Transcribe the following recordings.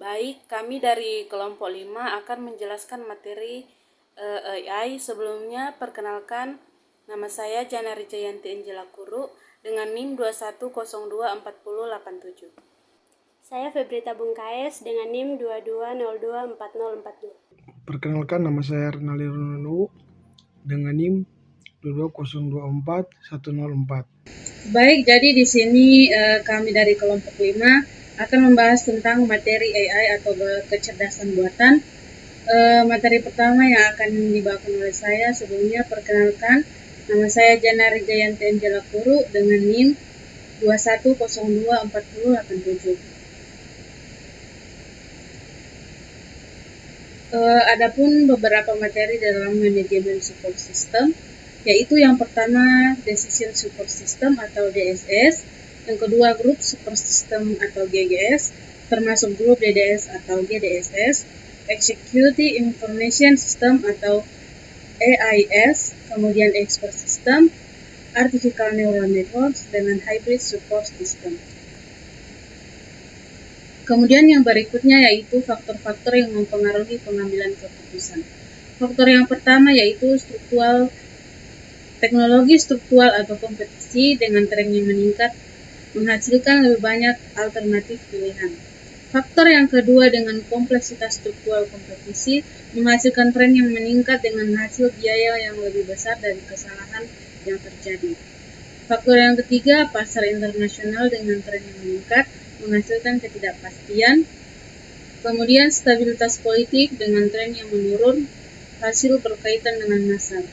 Baik, kami dari kelompok 5 akan menjelaskan materi AI. Sebelumnya, perkenalkan, nama saya Jana Rijayanti Angela Kuru dengan NIM 21024087. Saya Febrita Bungkaes dengan NIM 22024042. Perkenalkan, nama saya Renali Rununu dengan NIM 22024104. Baik, jadi di sini kami dari kelompok 5 akan membahas tentang materi AI atau kecerdasan buatan. Materi pertama yang akan dibawakan oleh saya, sebelumnya perkenalkan, nama saya Jana Rijayanti Angela Kuru dengan NIM 21024087. Adapun beberapa materi dalam manajemen support system, yaitu yang pertama Decision Support System atau DSS, yang kedua Group Support System atau GGS, termasuk grup DDS atau GDSS, Executive Information System atau AIS, kemudian Expert System, Artificial Neural Networks, dengan Hybrid Support System. Kemudian yang berikutnya yaitu faktor-faktor yang mempengaruhi pengambilan keputusan. Faktor yang pertama yaitu teknologi struktural atau kompetisi dengan tren yang meningkat menghasilkan lebih banyak alternatif pilihan. Faktor yang kedua dengan kompleksitas struktural kompetisi menghasilkan tren yang meningkat dengan hasil biaya yang lebih besar dari kesalahan yang terjadi. Faktor yang ketiga, pasar internasional dengan tren yang meningkat menghasilkan ketidakpastian. Kemudian stabilitas politik dengan tren yang menurun, hasil berkaitan dengan massa.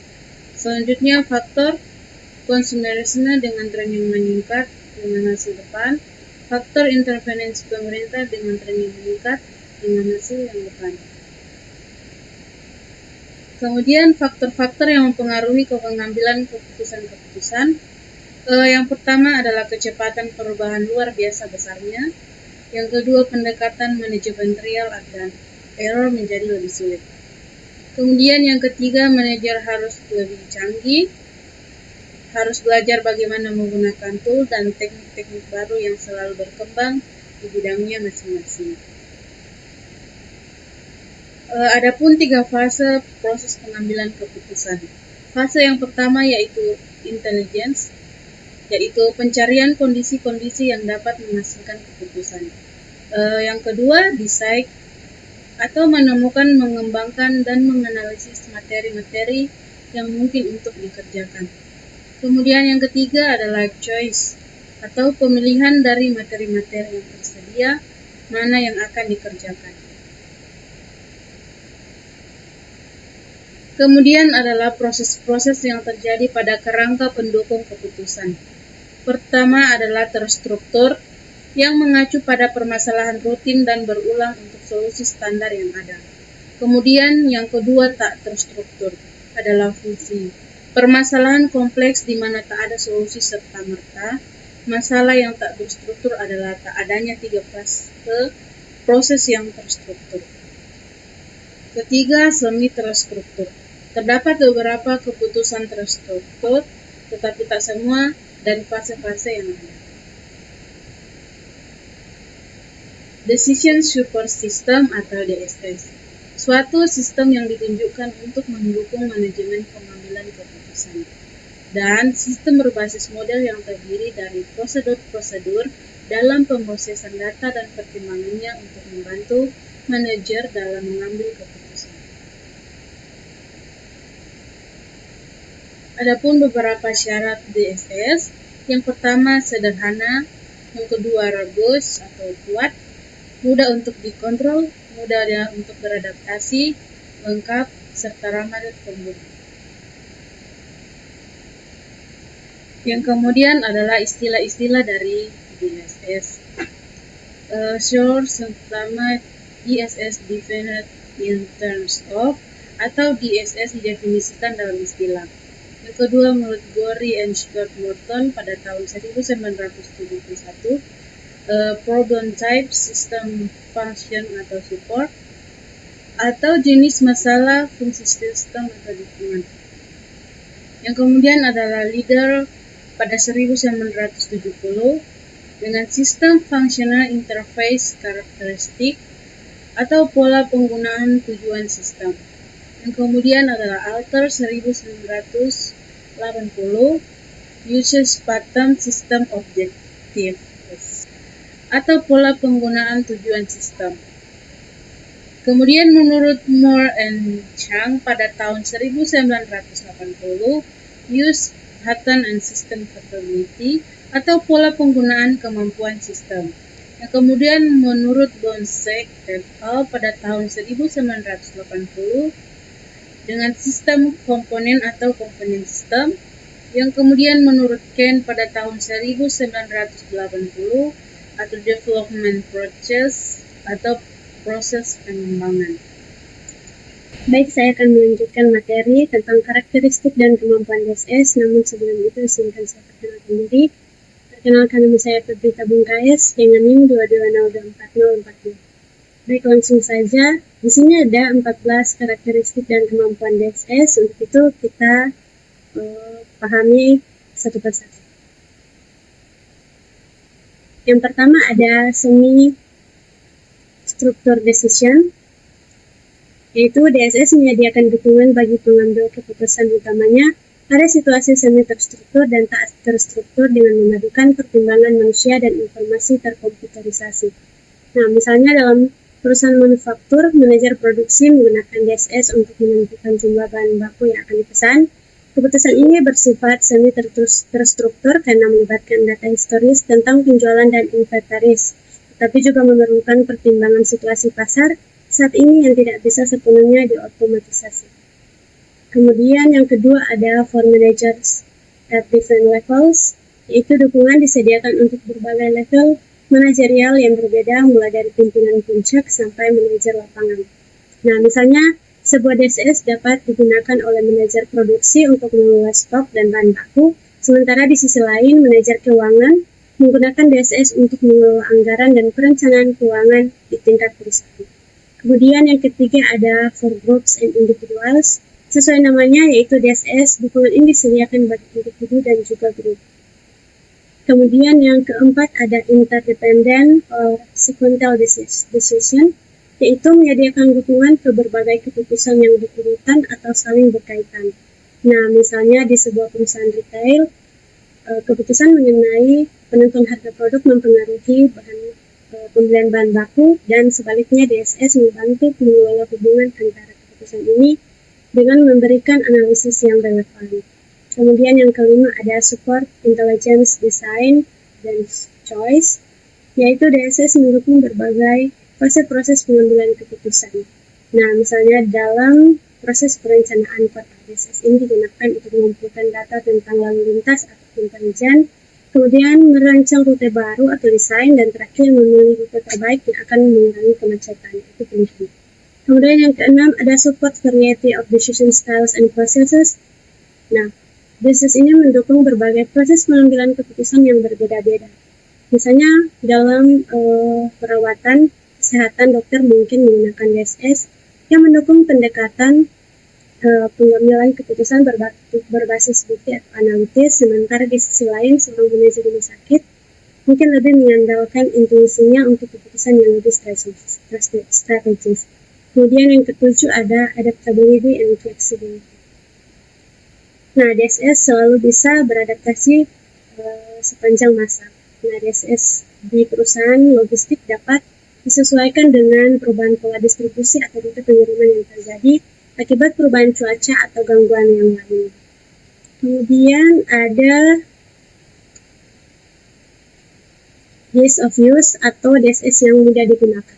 Selanjutnya faktor konsumerisme dengan tren yang meningkat dengan hasil depan. Faktor intervensi pemerintah dengan tren yang meningkat dengan hasil yang depan. Kemudian faktor-faktor yang mempengaruhi pengambilan keputusan-keputusan. Yang pertama adalah kecepatan perubahan luar biasa besarnya. Yang kedua, pendekatan manajemen trial dan error menjadi lebih sulit. Kemudian yang ketiga, manajer harus lebih canggih, harus belajar bagaimana menggunakan tool dan teknik-teknik baru yang selalu berkembang di bidangnya masing-masing. Adapun 3 fase proses pengambilan keputusan. Fase yang pertama yaitu intelligence, yaitu pencarian kondisi-kondisi yang dapat menghasilkan keputusan. Yang kedua, decide, atau menemukan, mengembangkan, dan menganalisis materi-materi yang mungkin untuk dikerjakan. Kemudian yang ketiga adalah choice, atau pemilihan dari materi-materi yang tersedia, mana yang akan dikerjakan. Kemudian adalah proses-proses yang terjadi pada kerangka pendukung keputusan. Pertama adalah terstruktur, yang mengacu pada permasalahan rutin dan berulang untuk solusi standar yang ada. Kemudian yang kedua tak terstruktur, adalah fungsi. Permasalahan kompleks di mana tak ada solusi serta-merta. Masalah yang tak berstruktur adalah tak adanya 3 fase proses yang terstruktur. Ketiga, semi terstruktur. Terdapat beberapa keputusan terstruktur, tetapi tak semua dari fase-fase yang ada. Decision Support System atau DSS, suatu sistem yang ditunjukkan untuk mendukung manajemen pengambilan keputusan, dan sistem berbasis model yang terdiri dari prosedur-prosedur dalam pemrosesan data dan pertimbangannya untuk membantu manajer dalam mengambil keputusan. Adapun beberapa syarat DSS, yang pertama sederhana, yang kedua robust atau kuat, mudah untuk dikontrol, mudah untuk beradaptasi, lengkap, serta ramah pengguna. Yang kemudian adalah istilah-istilah dari DSS. Source yang pertama, DSS defined in terms of, atau DSS didefinisikan dalam istilah. Yang kedua, menurut Gorey and Stuart Morton pada tahun 1971, problem type, system function atau support, atau jenis masalah, fungsi sistem atau dukungan. Yang kemudian adalah leader pada 1970 dengan sistem functional interface karakteristik atau pola penggunaan tujuan sistem. Yang kemudian adalah Alter 1980, Usage Pattern System Objective, atau pola penggunaan tujuan sistem. Kemudian menurut Moore and Chang pada tahun 1980, Use Pattern and System Capability atau pola penggunaan kemampuan sistem. Yang kemudian menurut Bonsek et al. Pada tahun 1980 dengan sistem komponen atau komponen sistem. Yang kemudian menurut Ken pada tahun 1980 atau Development Process atau proses pengembangan. Baik, saya akan melanjutkan materi tentang karakteristik dan kemampuan DSS, namun sebelum itu izinkan saya perkenalkan diri. Perkenalkan, nama saya Febrita Bungkayes dengan NIM 22024040. Baik, langsung saja. Di sini ada 14 karakteristik dan kemampuan DSS. Untuk itu kita pahami satu persatu. Yang pertama ada semi-structure decision, yaitu DSS menyediakan dukungan bagi pengambil keputusan, utamanya pada situasi semi terstruktur dan tak terstruktur dengan memadukan pertimbangan manusia dan informasi terkomputerisasi. Nah, misalnya dalam perusahaan manufaktur, manajer produksi menggunakan DSS untuk menentukan jumlah bahan baku yang akan dipesan. Keputusan ini bersifat semi terstruktur karena melibatkan data historis tentang penjualan dan inventaris, tetapi juga memerlukan pertimbangan situasi pasar saat ini yang tidak bisa sepenuhnya diotomatisasi. Kemudian yang kedua ada for managers at different levels, yaitu dukungan disediakan untuk berbagai level manajerial yang berbeda, mulai dari pimpinan puncak sampai manajer lapangan. Nah, misalnya sebuah DSS dapat digunakan oleh manajer produksi untuk mengelola stok dan bahan baku, sementara di sisi lain manajer keuangan menggunakan DSS untuk mengelola anggaran dan perencanaan keuangan di tingkat perusahaan. Kemudian yang ketiga ada for groups and individuals. Sesuai namanya, yaitu DSS, dukungan ini disediakan bagi individu dan juga grup. Kemudian yang keempat ada interdependent or sequential decision, yaitu menyediakan dukungan ke berbagai keputusan yang berurutan atau saling berkaitan. Nah, misalnya di sebuah perusahaan retail, keputusan mengenai penentuan harga produk mempengaruhi pembelian bahan baku, dan sebaliknya DSS membantu mengelola hubungan antara keputusan ini dengan memberikan analisis yang relevan. Kemudian yang kelima ada support intelligence design dan choice, yaitu DSS mendukung berbagai proses pengambilan keputusan. Nah, misalnya dalam proses perencanaan kota, DSS ini digunakan untuk mengumpulkan data tentang lalu lintas atau intelijen, kemudian merancang rute baru atau desain, dan terakhir memilih rute terbaik yang akan mengurangi kemacetan. Itu penting. Kemudian yang keenam ada support variety of decision styles and processes. Nah, DSS ini mendukung berbagai proses pengambilan keputusan yang berbeda-beda. Misalnya dalam perawatan kesehatan, dokter mungkin menggunakan DSS yang mendukung pendekatan pengambilan keputusan berbasis bukti atau analitis, sementara di sisi lain seorang manajer rumah sakit mungkin lebih mengandalkan intuisinya untuk keputusan yang lebih strategis. Kemudian yang ketujuh ada adaptability and flexibility. Nah, DSS selalu bisa beradaptasi sepanjang masa. Nah, DSS di perusahaan logistik dapat disesuaikan dengan perubahan pola distribusi atau rute pengiriman yang terjadi akibat perubahan cuaca atau gangguan yang lain. Kemudian ada ease of use atau DSS yang mudah digunakan.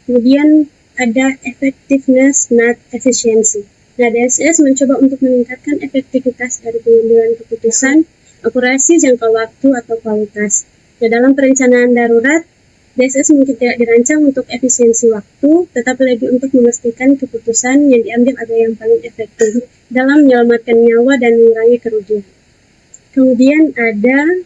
Kemudian ada effectiveness, not efficiency. Nah, DSS mencoba untuk meningkatkan efektivitas dari pengambilan keputusan, akurasi, jangka waktu, atau kualitas. Nah, dalam perencanaan darurat, DSS mungkin tidak dirancang untuk efisiensi waktu, tetapi lebih untuk memastikan keputusan yang diambil adalah yang paling efektif dalam menyelamatkan nyawa dan mengurangi kerugian. Kemudian ada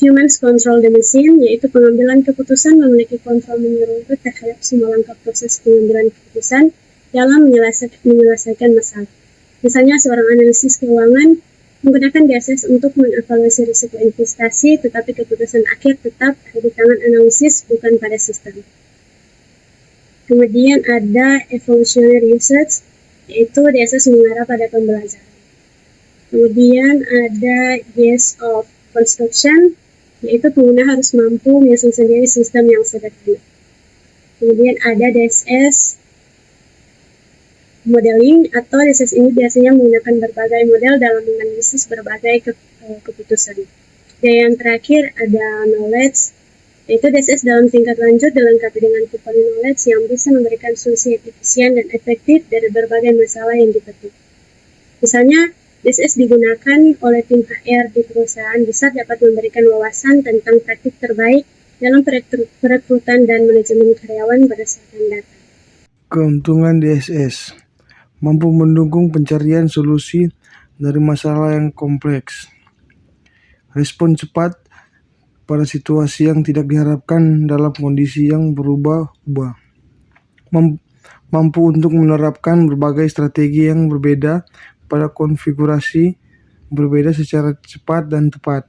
humans control the machine, yaitu pengambilan keputusan memiliki kontrol menyeluruh terhadap semua langkah proses pengambilan keputusan dalam menyelesaikan masalah. Misalnya seorang analisis keuangan menggunakan DSS untuk mengevaluasi risiko investasi, tetapi keputusan akhir tetap ada di tangan analisis, bukan pada sistem. Kemudian ada evolutionary research, yaitu DSS mengarah pada pembelajaran. Kemudian ada years of construction, yaitu pengguna harus mampu menyusun sendiri sistem yang sederhana. Kemudian ada DSS modeling, atau DSS ini biasanya menggunakan berbagai model dalam menganalisis berbagai keputusan. Dan yang terakhir ada knowledge, yaitu DSS dalam tingkat lanjut dilengkapi dengan tipe knowledge yang bisa memberikan solusi yang efisien dan efektif dari berbagai masalah yang dipetik. Misalnya, DSS digunakan oleh tim HR di perusahaan bisa dapat memberikan wawasan tentang praktik terbaik dalam perekrutan dan manajemen karyawan berdasarkan data. Keuntungan DSS mampu mendukung pencarian solusi dari masalah yang kompleks. Respon cepat pada situasi yang tidak diharapkan dalam kondisi yang berubah-ubah. Mampu untuk menerapkan berbagai strategi yang berbeda pada konfigurasi berbeda secara cepat dan tepat.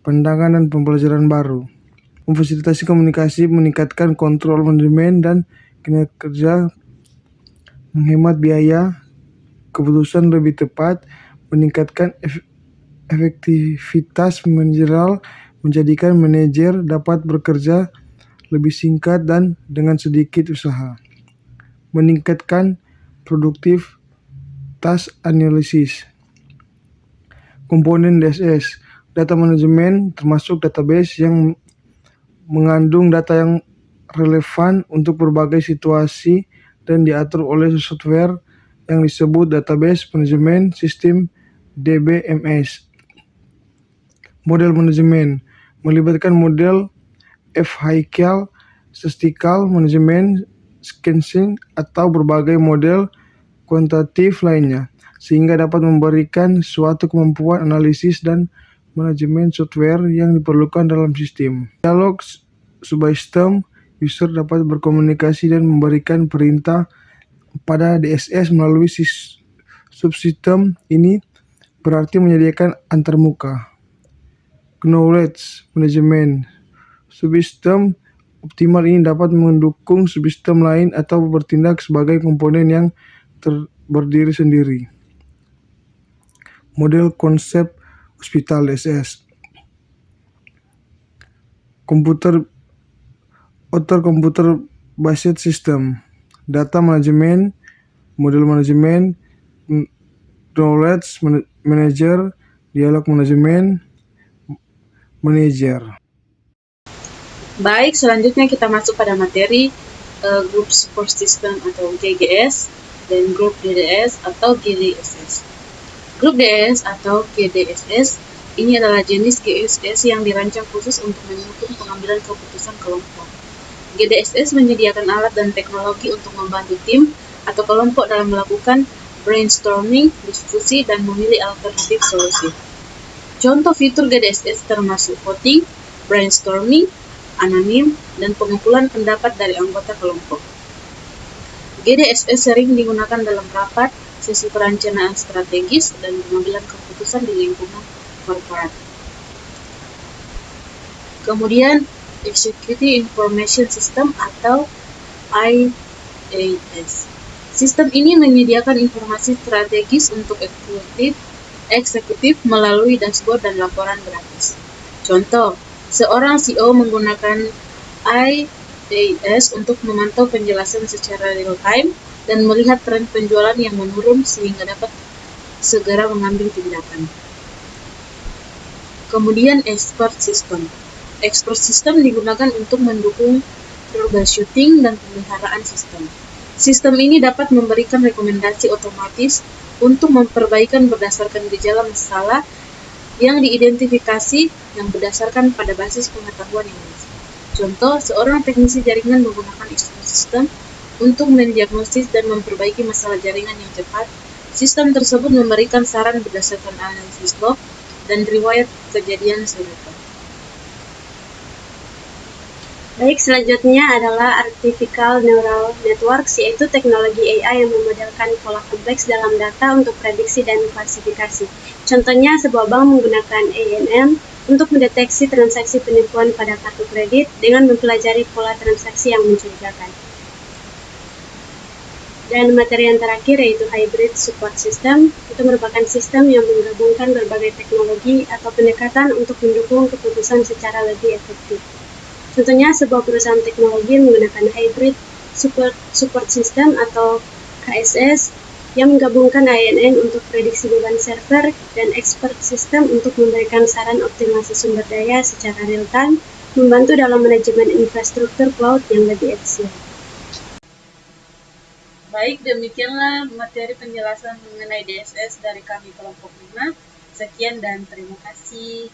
Pandangan dan pembelajaran baru. Memfasilitasi komunikasi, meningkatkan kontrol manajemen dan kinerja, menghemat biaya, keputusan lebih tepat, meningkatkan efektivitas manajerial, menjadikan manajer dapat bekerja lebih singkat dan dengan sedikit usaha, meningkatkan produktivitas analisis. Komponen DSS, data manajemen termasuk database yang mengandung data yang relevan untuk berbagai situasi dan diatur oleh software yang disebut Database Management System (DBMS). Model manajemen melibatkan model FHICAL, statistical management, scansing, atau berbagai model kuantitatif lainnya, sehingga dapat memberikan suatu kemampuan analisis dan manajemen software yang diperlukan dalam sistem. Dialog subsistem, user dapat berkomunikasi dan memberikan perintah pada DSS melalui subsistem ini, berarti menyediakan antarmuka. Knowledge management, subsistem optimal ini dapat mendukung subsistem lain atau bertindak sebagai komponen yang berdiri sendiri. Model konsep hospital DSS. Computer based system, data management, model management, knowledge manager, dialog management, manager. Baik, selanjutnya kita masuk pada materi Group Support System atau GGS dan Grup DDS atau GDSS. Grup DDS atau GDSS ini adalah jenis GDSS yang dirancang khusus untuk mendukung pengambilan keputusan kelompok. GDSS menyediakan alat dan teknologi untuk membantu tim atau kelompok dalam melakukan brainstorming, diskusi, dan memilih alternatif solusi. Contoh fitur GDSS termasuk voting, brainstorming, anonim, dan pengumpulan pendapat dari anggota kelompok. GDSS sering digunakan dalam rapat, sesi perencanaan strategis, dan pengambilan keputusan di lingkungan korporat. Kemudian, Executive Information System atau IAS. Sistem ini menyediakan informasi strategis untuk eksekutif melalui dashboard dan laporan gratis. Contoh, seorang CEO menggunakan IAS untuk memantau penjelasan secara real time dan melihat tren penjualan yang menurun sehingga dapat segera mengambil tindakan. Kemudian expert system. Expert system digunakan untuk mendukung troubleshooting dan pemeliharaan sistem. Sistem ini dapat memberikan rekomendasi otomatis untuk memperbaikan berdasarkan gejala masalah yang diidentifikasi yang berdasarkan pada basis pengetahuan yang ada. Contoh, seorang teknisi jaringan menggunakan expert system untuk mendiagnosis dan memperbaiki masalah jaringan yang cepat. Sistem tersebut memberikan saran berdasarkan analisis log dan riwayat kejadian serupa. Baik, selanjutnya adalah Artificial Neural Networks, yaitu teknologi AI yang memodelkan pola kompleks dalam data untuk prediksi dan klasifikasi. Contohnya, sebuah bank menggunakan ANN untuk mendeteksi transaksi penipuan pada kartu kredit dengan mempelajari pola transaksi yang mencurigakan. Dan materi yang terakhir yaitu Hybrid Support System, itu merupakan sistem yang menggabungkan berbagai teknologi atau pendekatan untuk mendukung keputusan secara lebih efektif. Contohnya, sebuah perusahaan teknologi menggunakan Hybrid Support System atau HSS yang menggabungkan ANN untuk prediksi beban server dan Expert System untuk memberikan saran optimasi sumber daya secara real-time, membantu dalam manajemen infrastruktur cloud yang lebih efisien. Baik, demikianlah materi penjelasan mengenai DSS dari kami kelompok 5. Sekian dan terima kasih.